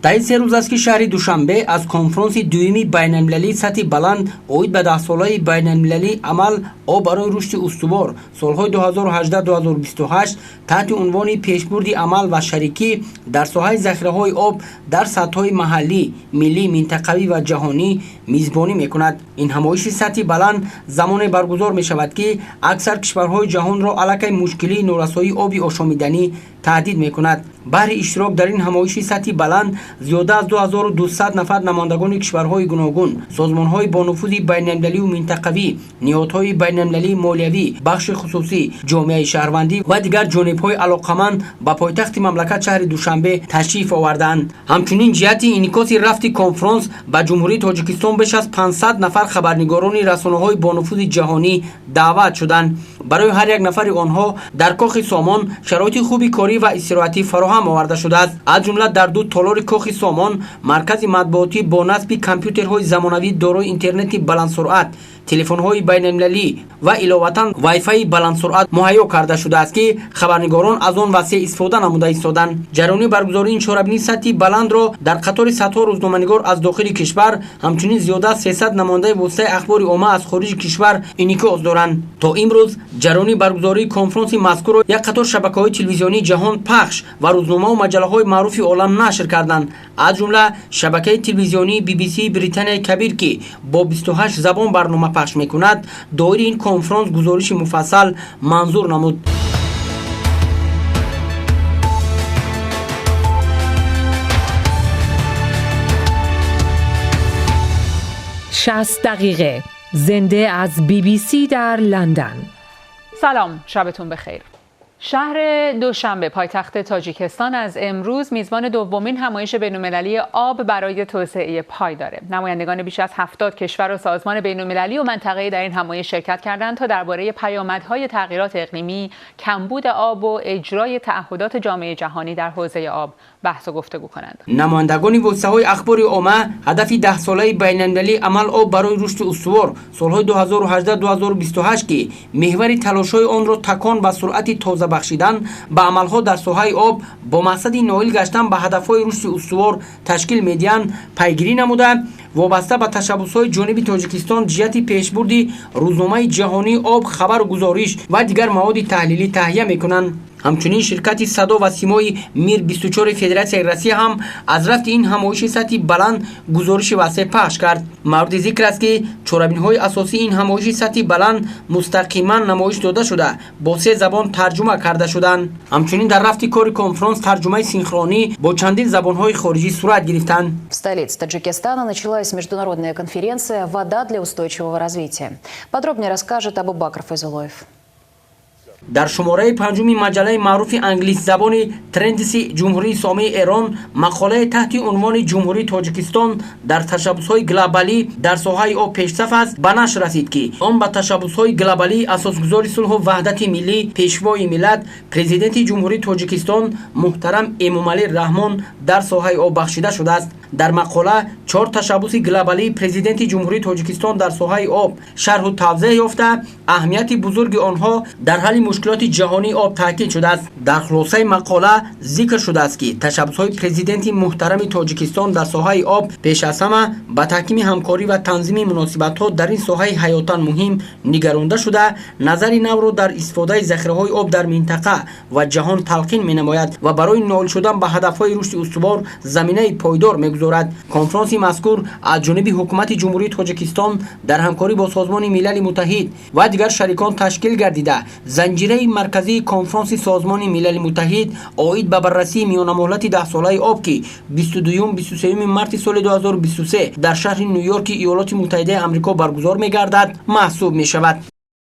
таи 3 рӯз аст ки шаҳри душанбе аз конфронси дуюми байналмилалии сатҳи баланд оид ба 10-солаи байналмилалии амал об барои рушди устувор солҳои 2018-2028 таҳти унвони пешбурди амал ва шарикӣ дар соҳаи захираҳои об дар сатҳҳои маҳаллӣ, миллӣ, минтақавӣ ва ҷаҳонӣ мизбонӣ мекунад. Ин ҳамоиши сатҳи баланд замоне баргузор мешавад ки аксар кишварҳои ҷаҳонро аллакай мушкилии норасоии оби ошомиданӣ таҳдид мекунад. баҳри иштирок дар ин ҳамоиши сатҳи баланд зиёда аз 2200 нафар намояндагони кишварҳои гуногун, созмонҳои бонуфузи байналмилалию минтақавӣ, ниҳодҳои байналмилалии молиявӣ, бахши хусусӣ, ҷомеаи шаҳрвандӣ ва дигар ҷонибҳои алоқаманд ба пойтахти мамлакат шаҳри Душанбе ташриф оварданд. ҳамчунин ҷиҳати инъикоси рафти конфронс ба ҷумҳурии Тоҷикистон беш аз 500 нафар хабарнигорони расонаҳои бонуфузи ҷаҳонӣ даъват шуданд. барои ҳар як нафари онҳо дар кохи Сомон шароити хуби корӣ ва истироҳатӣ фароҳам оварда шудааст. аз ҷумла дар ду толори кохи Сомон маркази матбуотӣ бо насби компютерҳои замонавӣ дорои интернети баландсуръат, телефонҳои байналмилалӣ ва иловатан вайфайи баландсуръат муҳайё карда шудааст ки хабарнигорон аз он васеъ истифода намуда истоданд. ҷараёни баргузории ин чорабинии сатҳи баландро дар қатори садҳо рӯзноманигор аз дохили кишвар, ҳамчунин зиёда аз 300 намояндаи воситаи ахбори омма аз хориҷи кишвар инъикос доранд. то имрӯз ҷараёни баргузории конфронси мазкурро як қатор шабакаҳои телевизионии ҷаҳон пахш ва рӯзномаву маҷаллаҳои маъруфи олам нашр карданд. аз ҷумла шабакаи телевизионии BBC Британияи Кабир ки бо 28 забон барнома пахш мекунад, доири ин конфронс гузориши муфассал манзур намуд. 60 دقیقه زنده از BBC در لندن. سلام، شبتون بخیر. شهر دوشنبه پایتخت تاجیکستان از امروز میزبان دومین همایش بین‌المللی آب برای توسعه پایداره. نمایندگان بیش از 70 کشور و سازمان بین‌المللی و منطقه‌ای در این همایش شرکت کردند تا درباره پیامدهای تغییرات اقلیمی، کمبود آب و اجرای تعهدات جامعه جهانی در حوزه آب بحث و گفتگو کنند. نمایندگان وسطه‌های اخباری عامه هدف 10 ساله بین‌المللی عمل آب برای رشد استوار سال‌های 2018-2028 که محور تلاش‌های آن را تکان و سرعت تازه بخشیدن به عملها در ساحه آب با مقصد نائل گشتن به هدفهای رشد استوار تشکیل میدهند پیگیری نموده وابسته به تشبس‌های جانب تاجیکستان جهت پیشبرد روزنامه جهانی آب خبر و گزارش و دیگر مواد تحلیلی تهیه میکنند. همچنین شرکت صدا و سیمای میر 24 فدراسیای روسیه هم از رفت این همایش سطحی بلند گزارش واسه پخش کرد. مورد ذکر است که چاربین‌های اساسی این همایش سطحی بلند مستقیما نمایش داده شده با 3 زبان ترجمه کرده شدند. همچنین در رفت کار کنفرانس ترجمه سینخرونی با چندین زبان‌های خارجی صورت گرفتند. В столице Таджикистана началась международная конференция «Вода для устойчивого развития». Подробнее расскажет Абубакр Файзулоев. در شماره پنجمی مجله معروف انگلیسی زبان ترندز جمهوری اسلامی ایران مقاله تحت عنوان جمهوری تاجیکستان در تشبس‌های گلوبالی در ساحه آب پیشرفت است به نشر رسید که آن به تشبس‌های گلوبالی اساسگذار صلح و وحدت ملی پیشوای ملت پرزیدنت جمهوری تاجیکستان محترم امامعلی رحمان در ساحه آب بخشیده شده است. در مقاله 4 تشبس گلوبالی پرزیدنت جمهوری تاجیکستان در ساحه آب شرح و توضیح یافته اهمیت بزرگ آنها در حل مشکلات جهانی آب تاکید شده است. در خلاصه مقاله ذکر شده است که تشبس‌های پرزیدنت محترم تاجیکستان در ساحه آب پیش از همه به تحکیم همکاری و تنظیم مناسبت‌ها در این ساحه حیاتاً مهم نگرانده شده نظر نو را در استفاده ذخیره‌های آب در منطقه و جهان تلقین می‌نماید و برای نائل شدن به هدف‌های رشد استوار زمینه پایدار می‌گذارد. کنفرانس مذکور از جانب حکومت جمهوری تاجیکستان در همکاری با سازمان ملل متحد و دیگر شریکان تشکیل گردیده زنجیره مرکزی کنفرانس سازمان ملل متحد عاید به بررسی میان مهلت 10 ساله آب که 22-23 مارس سال 2023 در شهر نیویورک ایالات متحده آمریکا برگزار می‌گردد محسوب می‌شود.